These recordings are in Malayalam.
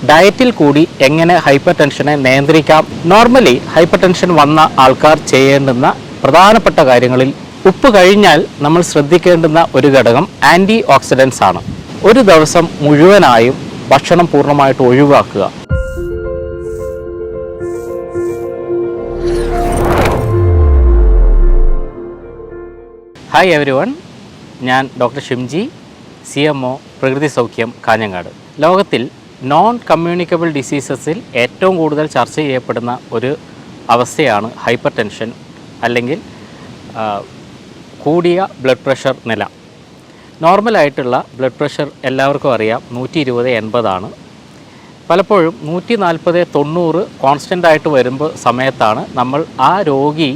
ഡയറ്റിൽ കൂടി എങ്ങനെ ഹൈപ്പർ ടെൻഷനെ നിയന്ത്രിക്കാം. നോർമലി ഹൈപ്പർ ടെൻഷൻ വന്ന ആൾക്കാർ ചെയ്യേണ്ടുന്ന പ്രധാനപ്പെട്ട കാര്യങ്ങളിൽ ഉപ്പ് കഴിഞ്ഞാൽ നമ്മൾ ശ്രദ്ധിക്കേണ്ടുന്ന ഒരു ഘടകം ആൻറ്റി ഓക്സിഡൻസ് ആണ്. ഒരു ദിവസം മുഴുവനായും ഭക്ഷണം പൂർണ്ണമായിട്ട് ഒഴിവാക്കുക. ഹായ് എവരി വൺ, ഞാൻ ഡോക്ടർ ഷിംജി, CMO പ്രകൃതി സൗഖ്യം കാഞ്ഞങ്ങാട്. ലോകത്തിൽ നോൺ കമ്മ്യൂണിക്കബിൾ ഡിസീസസിൽ ഏറ്റവും കൂടുതൽ ചർച്ച ചെയ്യപ്പെടുന്ന ഒരു അവസ്ഥയാണ് ഹൈപ്പർ ടെൻഷൻ അല്ലെങ്കിൽ കൂടിയ ബ്ലഡ് പ്രഷർ നില. നോർമലായിട്ടുള്ള ബ്ലഡ് പ്രഷർ എല്ലാവർക്കും അറിയാം 120/80 പലപ്പോഴും 140/90 കോൺസ്റ്റൻ്റ് ആയിട്ട് വരുമ്പോൾ സമയത്താണ് നമ്മൾ ആ രോഗി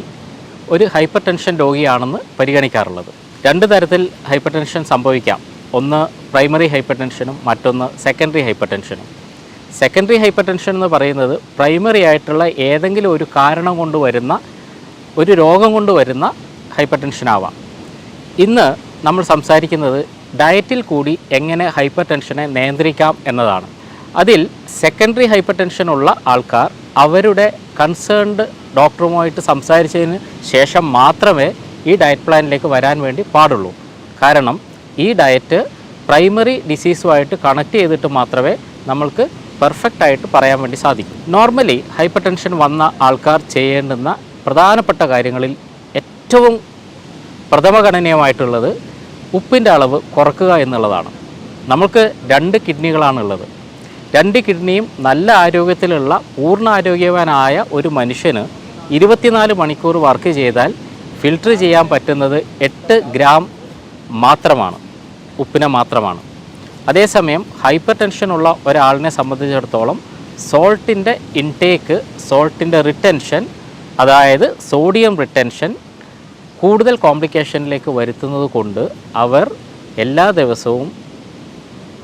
ഒരു ഹൈപ്പർ ടെൻഷൻ രോഗിയാണെന്ന് പരിഗണിക്കാറുള്ളത്. രണ്ട് തരത്തിൽ ഹൈപ്പർ ടെൻഷൻ സംഭവിക്കാം. ഒന്ന് പ്രൈമറി ഹൈപ്പർ ടെൻഷനും മറ്റൊന്ന് സെക്കൻഡറി ഹൈപ്പർ ടെൻഷനും. സെക്കൻഡറി ഹൈപ്പർ ടെൻഷൻ എന്ന് പറയുന്നത് പ്രൈമറി ആയിട്ടുള്ള ഏതെങ്കിലും ഒരു കാരണം കൊണ്ട് വരുന്ന ഒരു രോഗം കൊണ്ട് വരുന്ന ഹൈപ്പർ ടെൻഷൻ ആവാം. ഇന്ന് നമ്മൾ സംസാരിക്കുന്നത് ഡയറ്റിൽ കൂടി എങ്ങനെ ഹൈപ്പർ ടെൻഷനെ നിയന്ത്രിക്കാം എന്നതാണ്. അതിൽ സെക്കൻഡറി ഹൈപ്പർ ടെൻഷൻ ഉള്ള ആൾക്കാർ അവരുടെ കൺസേൺഡ് ഡോക്ടറുമായിട്ട് സംസാരിച്ചതിന് ശേഷം മാത്രമേ ഈ ഡയറ്റ് പ്ലാനിലേക്ക് വരാൻ വേണ്ടി പാടുള്ളൂ. കാരണം ഈ ഡയറ്റ് പ്രൈമറി ഡിസീസുമായിട്ട് കണക്ട് ചെയ്തിട്ട് മാത്രമേ നമ്മൾക്ക് പെർഫെക്റ്റായിട്ട് പറയാൻ വേണ്ടി സാധിക്കും. നോർമലി ഹൈപ്പർ ടെൻഷൻ വന്ന ആൾക്കാർ ചെയ്യേണ്ടുന്ന പ്രധാനപ്പെട്ട കാര്യങ്ങളിൽ ഏറ്റവും പ്രഥമഗണനീയമായിട്ടുള്ളത് ഉപ്പിൻ്റെ അളവ് കുറക്കുക എന്നുള്ളതാണ്. നമുക്ക് 2 കിഡ്നികളാണുള്ളത്. 2 കിഡ്നിയും നല്ല ആരോഗ്യത്തിലുള്ള പൂർണ്ണ ആരോഗ്യവാനായ ഒരു മനുഷ്യന് 24 മണിക്കൂർ വർക്ക് ചെയ്താൽ ഫിൽട്ടർ ചെയ്യാൻ പറ്റുന്നത് 8 ഗ്രാം മാത്രമാണ്, ഉപ്പിനെ മാത്രമാണ്. അതേസമയം ഹൈപ്പർ ടെൻഷനുള്ള ഒരാളിനെ സംബന്ധിച്ചിടത്തോളം സോൾട്ടിൻ്റെ ഇൻടേക്ക്, സോൾട്ടിൻ്റെ റിട്ടൻഷൻ, അതായത് സോഡിയം റിട്ടൻഷൻ കൂടുതൽ കോംപ്ലിക്കേഷനിലേക്ക് വരുത്തുന്നത് കൊണ്ട് അവർ എല്ലാ ദിവസവും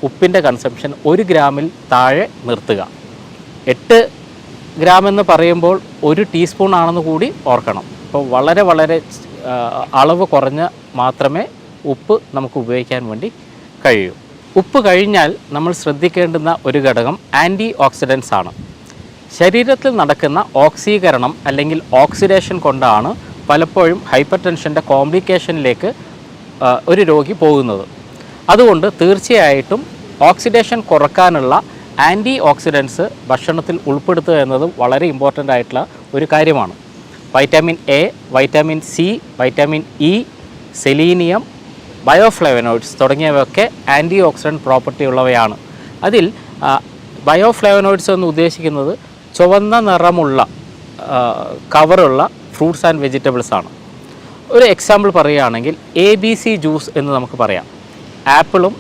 ഉപ്പിൻ്റെ കൺസംഷൻ 1 ഗ്രാമിൽ താഴെ നിർത്തുക. 8 ഗ്രാം എന്ന് പറയുമ്പോൾ 1 ടീസ്പൂൺ ആണെന്ന് കൂടി ഓർക്കണം. അപ്പോൾ വളരെ അളവ് കുറഞ്ഞ് മാത്രമേ ഉപ്പ് നമുക്ക് ഉപയോഗിക്കാൻ വേണ്ടി കഴിയൂ. ഉപ്പ് കഴിഞ്ഞാൽ നമ്മൾ ശ്രദ്ധിക്കേണ്ടുന്ന ഒരു ഘടകം ആൻറ്റി ഓക്സിഡൻസ് ആണ്. ശരീരത്തിൽ നടക്കുന്ന ഓക്സീകരണം അല്ലെങ്കിൽ ഓക്സിഡേഷൻ കൊണ്ടാണ് പലപ്പോഴും ഹൈപ്പർ ടെൻഷൻ്റെ കോംപ്ലിക്കേഷനിലേക്ക് ഒരു രോഗി പോകുന്നത്. അതുകൊണ്ട് തീർച്ചയായിട്ടും ഓക്സിഡേഷൻ കുറക്കാനുള്ള ആൻറ്റി ഓക്സിഡൻസ് ഭക്ഷണത്തിൽ ഉൾപ്പെടുത്തുക എന്നത് വളരെ ഇമ്പോർട്ടൻ്റ് ആയിട്ടുള്ള ഒരു കാര്യമാണ്. Vitamin A, vitamin C, vitamin E, selenium, bioflavonoids തുടങ്ങിയവയൊക്കെ ആൻറ്റി ഓക്സിഡൻറ്റ് പ്രോപ്പർട്ടി ഉള്ളവയാണ്. അതിൽ ബയോഫ്ലേവനോയിഡ്സ് എന്ന് ഉദ്ദേശിക്കുന്നത് ചുവന്ന നിറമുള്ള കവറുള്ള ഫ്രൂട്ട്സ് ആൻഡ് വെജിറ്റബിൾസ് ആണ്. ഒരു എക്സാമ്പിൾ പറയുകയാണെങ്കിൽ ABC ജ്യൂസ് എന്ന് നമുക്ക് പറയാം. ആപ്പിളും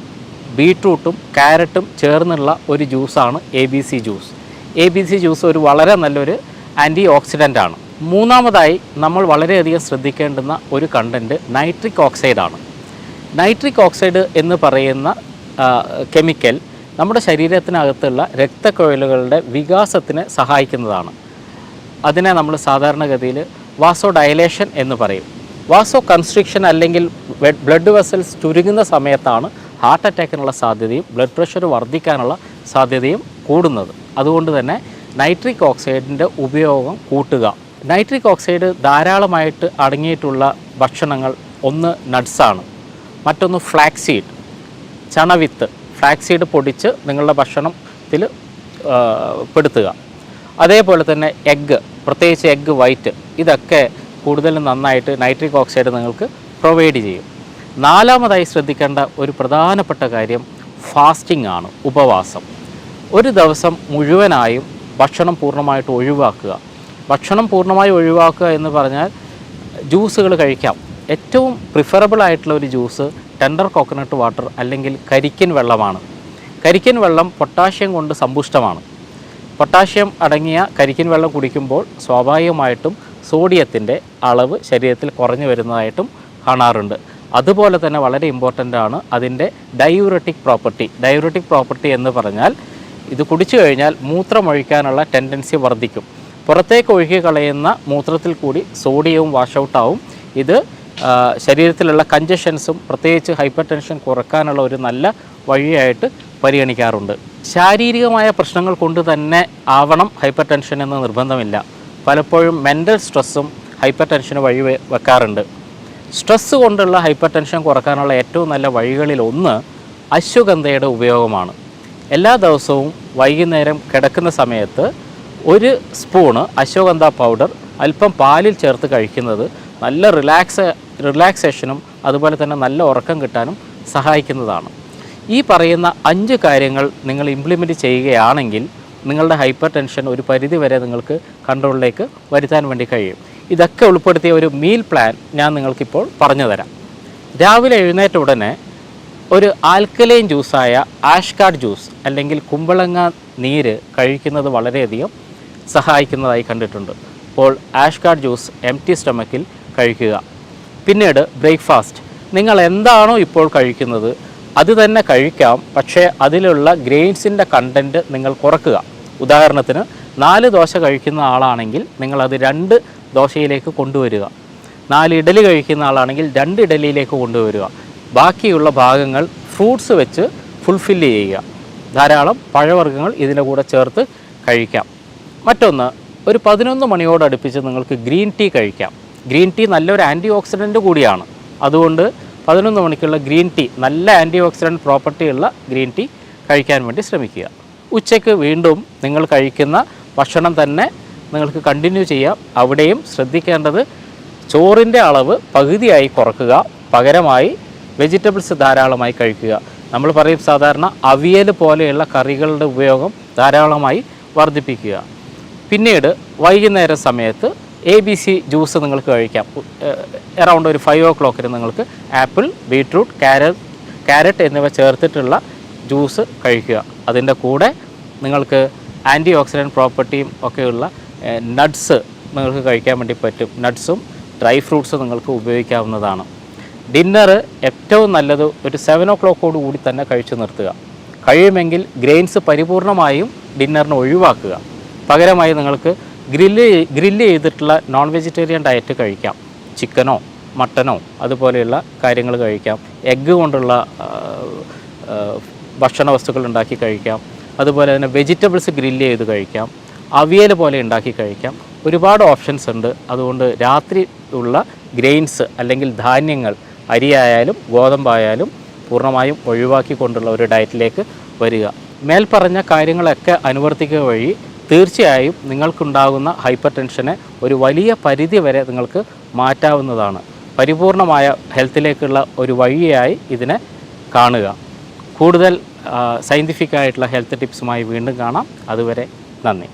ബീട്രൂട്ടും ക്യാരറ്റും ചേർന്നുള്ള ഒരു ജ്യൂസാണ് ABC ജ്യൂസ്. ABC ജ്യൂസ് ഒരു വളരെ നല്ലൊരു ആൻറ്റി ഓക്സിഡൻ്റ് ആണ്. മൂന്നാമതായി നമ്മൾ വളരെയധികം ശ്രദ്ധിക്കേണ്ടുന്ന ഒരു കണ്ടൻറ്റ് നൈട്രിക് ഓക്സൈഡാണ്. നൈട്രിക് ഓക്സൈഡ് എന്ന് പറയുന്ന കെമിക്കൽ നമ്മുടെ ശരീരത്തിനകത്തുള്ള രക്തക്കുഴലുകളുടെ വികാസത്തിന് സഹായിക്കുന്നതാണ്. അതിനെ നമ്മൾ സാധാരണഗതിയിൽ വാസോ ഡയലേഷൻ എന്ന് പറയും. വാസോ കൺസ്ട്രിക്ഷൻ അല്ലെങ്കിൽ ബ്ലഡ് വെസൽസ് ചുരുങ്ങുന്ന സമയത്താണ് ഹാർട്ട് അറ്റാക്കിനുള്ള സാധ്യതയും ബ്ലഡ് പ്രഷർ വർദ്ധിക്കാനുള്ള സാധ്യതയും കൂടുന്നത്. അതുകൊണ്ട് തന്നെ നൈട്രിക് ഓക്സൈഡിൻ്റെ ഉപയോഗം കൂട്ടുക. നൈട്രിക് ഓക്സൈഡ് ധാരാളമായിട്ട് അടങ്ങിയിട്ടുള്ള ഭക്ഷണങ്ങൾ ഒന്ന് നട്ട്സാണ്, മറ്റൊന്ന് ഫ്ലാക്സീഡ്, ചണവിത്ത്. ഫ്ലാക്സീഡ് പൊടിച്ച് നിങ്ങളുടെ ഭക്ഷണത്തിൽ പെടുത്തുക. അതേപോലെ തന്നെ എഗ്ഗ്, പ്രത്യേകിച്ച് എഗ്ഗ് വൈറ്റ്, ഇതൊക്കെ കൂടുതലും നന്നായിട്ട് നൈട്രിക് ഓക്സൈഡ് നിങ്ങൾക്ക് പ്രൊവൈഡ് ചെയ്യും. നാലാമതായി ശ്രദ്ധിക്കേണ്ട ഒരു പ്രധാനപ്പെട്ട കാര്യം ഫാസ്റ്റിംഗ് ആണ്, ഉപവാസം. ഒരു ദിവസം മുഴുവനായും ഭക്ഷണം പൂർണ്ണമായിട്ട് ഒഴിവാക്കുക. ഭക്ഷണം പൂർണ്ണമായി ഒഴിവാക്കുക എന്ന് പറഞ്ഞാൽ ജ്യൂസുകൾ കഴിക്കാം. ഏറ്റവും പ്രിഫറബിൾ ആയിട്ടുള്ള ഒരു ജ്യൂസ് ടെൻഡർ കോക്കനട്ട് വാട്ടർ അല്ലെങ്കിൽ കരിക്കിൻ വെള്ളമാണ്. കരിക്കിൻ വെള്ളം പൊട്ടാഷ്യം കൊണ്ട് സമ്പുഷ്ടമാണ്. പൊട്ടാഷ്യം അടങ്ങിയ കരിക്കിൻ വെള്ളം കുടിക്കുമ്പോൾ സ്വാഭാവികമായിട്ടും സോഡിയത്തിൻ്റെ അളവ് ശരീരത്തിൽ കുറഞ്ഞു വരുന്നതായിട്ടും കാണാറുണ്ട്. അതുപോലെ തന്നെ വളരെ ഇമ്പോർട്ടൻ്റ് ആണ് അതിൻ്റെ ഡയൂററ്റിക് പ്രോപ്പർട്ടി. ഡയൂററ്റിക് പ്രോപ്പർട്ടി എന്ന് പറഞ്ഞാൽ ഇത് കുടിച്ചു കഴിഞ്ഞാൽ മൂത്രമൊഴിക്കാനുള്ള ടെൻഡൻസി വർദ്ധിക്കും. പുറത്തേക്ക് ഒഴുകി കളയുന്ന മൂത്രത്തിൽ കൂടി സോഡിയവും വാഷൗട്ടാവും. ഇത് ശരീരത്തിലുള്ള കഞ്ചഷൻസും പ്രത്യേകിച്ച് ഹൈപ്പർ ടെൻഷൻ കുറക്കാനുള്ള ഒരു നല്ല വഴിയായിട്ട് പരിഗണിക്കാറുണ്ട്. ശാരീരികമായ പ്രശ്നങ്ങൾ കൊണ്ട് തന്നെ ആവണം ഹൈപ്പർ ടെൻഷൻ എന്ന് നിർബന്ധമില്ല. പലപ്പോഴും മെൻ്റൽ സ്ട്രെസ്സും ഹൈപ്പർ ടെൻഷന് വഴി വെക്കാറുണ്ട്. സ്ട്രെസ്സ് കൊണ്ടുള്ള ഹൈപ്പർ ടെൻഷൻ കുറക്കാനുള്ള ഏറ്റവും നല്ല വഴികളിൽ ഒന്ന് അശ്വഗന്ധയുടെ ഉപയോഗമാണ്. എല്ലാ ദിവസവും വൈകുന്നേരം കിടക്കുന്ന സമയത്ത് ഒരു സ്പൂണ് അശ്വഗന്ധ പൗഡർ അല്പം പാലിൽ ചേർത്ത് കഴിക്കുന്നത് നല്ല റിലാക്സേഷനും അതുപോലെ തന്നെ നല്ല ഉറക്കം കിട്ടാനും സഹായിക്കുന്നതാണ്. ഈ പറയുന്ന 5 കാര്യങ്ങൾ നിങ്ങൾ ഇംപ്ലിമെൻറ്റ് ചെയ്യുകയാണെങ്കിൽ നിങ്ങളുടെ ഹൈപ്പർ ടെൻഷൻ ഒരു പരിധി വരെ നിങ്ങൾക്ക് കൺട്രോളിലേക്ക് വരുത്താൻ വേണ്ടി കഴിയും. ഇതൊക്കെ ഉൾപ്പെടുത്തിയ ഒരു മീൽ പ്ലാൻ ഞാൻ നിങ്ങൾക്കിപ്പോൾ പറഞ്ഞു തരാം. രാവിലെ എഴുന്നേറ്റ ഉടനെ ഒരു ആൽക്കലൈൻ ജ്യൂസായ ആഷ്കാർഡ് ജ്യൂസ് അല്ലെങ്കിൽ കുമ്പളങ്ങ നീര് കഴിക്കുന്നത് വളരെയധികം സഹായിക്കുന്നതായി കണ്ടിട്ടുണ്ട്. അപ്പോൾ ആഷ്കാർഡ് ജ്യൂസ് എംപ്റ്റി സ്റ്റൊമക്കിൽ കഴിക്കുക. പിന്നീട് ബ്രേക്ക്ഫാസ്റ്റ്, നിങ്ങൾ എന്താണോ ഇപ്പോൾ കഴിക്കുന്നത് അത് തന്നെ കഴിക്കാം, പക്ഷേ അതിലുള്ള ഗ്രെയിൻസിൻ്റെ കണ്ടൻറ്റ് നിങ്ങൾ കുറക്കുക. ഉദാഹരണത്തിന് 4 ദോശ കഴിക്കുന്ന ആളാണെങ്കിൽ നിങ്ങളത് 2 ദോശയിലേക്ക് കൊണ്ടുവരിക. 4 ഇഡലി കഴിക്കുന്ന ആളാണെങ്കിൽ 2 ഇഡലിയിലേക്ക് കൊണ്ടുവരിക. ബാക്കിയുള്ള ഭാഗങ്ങൾ ഫ്രൂട്ട്സ് വെച്ച് ഫുൾഫില്ല് ചെയ്യുക. ധാരാളം പഴവർഗ്ഗങ്ങൾ ഇതിൻ്റെ കൂടെ ചേർത്ത് കഴിക്കാം. മറ്റൊന്ന്, ഒരു 11 മണിയോടടുപ്പിച്ച് നിങ്ങൾക്ക് ഗ്രീൻ ടീ കഴിക്കാം. ഗ്രീൻ ടീ നല്ലൊരു ആൻറ്റി ഓക്സിഡൻറ്റ് കൂടിയാണ്. അതുകൊണ്ട് 11 മണിക്കുള്ള ഗ്രീൻ ടീ, നല്ല ആൻറ്റി ഓക്സിഡൻറ്റ് പ്രോപ്പർട്ടിയുള്ള ഗ്രീൻ ടീ കഴിക്കാൻ വേണ്ടി ശ്രമിക്കുക. ഉച്ചയ്ക്ക് വീണ്ടും നിങ്ങൾ കഴിക്കുന്ന ഭക്ഷണം തന്നെ നിങ്ങൾക്ക് കണ്ടിന്യൂ ചെയ്യാം. അവിടെയും ശ്രദ്ധിക്കേണ്ടത് ചോറിൻ്റെ അളവ് പകുതിയായി കുറക്കുക, പകരമായി വെജിറ്റബിൾസ് ധാരാളമായി കഴിക്കുക. നമ്മൾ പറയും സാധാരണ അവിയൽ പോലെയുള്ള കറികളുടെ ഉപയോഗം ധാരാളമായി വർദ്ധിപ്പിക്കുക. പിന്നീട് വൈകുന്നേര സമയത്ത് ABC ജ്യൂസ് നിങ്ങൾക്ക് കഴിക്കാം. അറൗണ്ട് ഒരു 5 o'clock നിങ്ങൾക്ക് ആപ്പിൾ, ബീട്രൂട്ട്, ക്യാരറ്റ് എന്നിവ ചേർത്തിട്ടുള്ള ജ്യൂസ് കഴിക്കുക. അതിൻ്റെ കൂടെ നിങ്ങൾക്ക് ആൻറ്റി ഓക്സിഡൻറ്റ് പ്രോപ്പർട്ടിയും ഒക്കെയുള്ള നട്ട്സ് നിങ്ങൾക്ക് കഴിക്കാൻ വേണ്ടി പറ്റും. നട്ട്സും ഡ്രൈ ഫ്രൂട്ട്സും നിങ്ങൾക്ക് ഉപയോഗിക്കാവുന്നതാണ്. ഡിന്നർ ഏറ്റവും നല്ലത് ഒരു 7 o'clock കൂടി തന്നെ കഴിച്ചു നിർത്തുക. കഴിയുമെങ്കിൽ ഗ്രെയിൻസ് പരിപൂർണമായും ഡിന്നറിന് ഒഴിവാക്കുക. പകരമായി നിങ്ങൾക്ക് ഗ്രില്ല് ചെയ്തിട്ടുള്ള നോൺ വെജിറ്റേറിയൻ ഡയറ്റ് കഴിക്കാം. ചിക്കനോ മട്ടനോ അതുപോലെയുള്ള കാര്യങ്ങൾ കഴിക്കാം. എഗ്ഗ് കൊണ്ടുള്ള ഭക്ഷണ വസ്തുക്കൾ ഉണ്ടാക്കി കഴിക്കാം. അതുപോലെ തന്നെ വെജിറ്റബിൾസ് ഗ്രില്ല് ചെയ്ത് കഴിക്കാം. അവിയൽ പോലെ ഉണ്ടാക്കി കഴിക്കാം. ഒരുപാട് ഓപ്ഷൻസ് ഉണ്ട്. അതുകൊണ്ട് രാത്രി ഉള്ള ഗ്രെയിൻസ് അല്ലെങ്കിൽ ധാന്യങ്ങൾ, അരിയായാലും ഗോതമ്പായാലും പൂർണ്ണമായും ഒഴിവാക്കിക്കൊണ്ടുള്ള ഒരു ഡയറ്റിലേക്ക് വരിക. മേൽപ്പറഞ്ഞ കാര്യങ്ങളൊക്കെ അനുവർത്തിക്കുക വഴി തീർച്ചയായും നിങ്ങൾക്കുണ്ടാകുന്ന ഹൈപ്പർ ടെൻഷനെ ഒരു വലിയ പരിധി വരെ നിങ്ങൾക്ക് മാറ്റാവുന്നതാണ്. പരിപൂർണമായ ഹെൽത്തിലേക്കുള്ള ഒരു വഴിയായി ഇതിനെ കാണുക. കൂടുതൽ സയൻറ്റിഫിക് ആയിട്ടുള്ള ഹെൽത്ത് ടിപ്സുമായി വീണ്ടും കാണാം. അതുവരെ നന്ദി.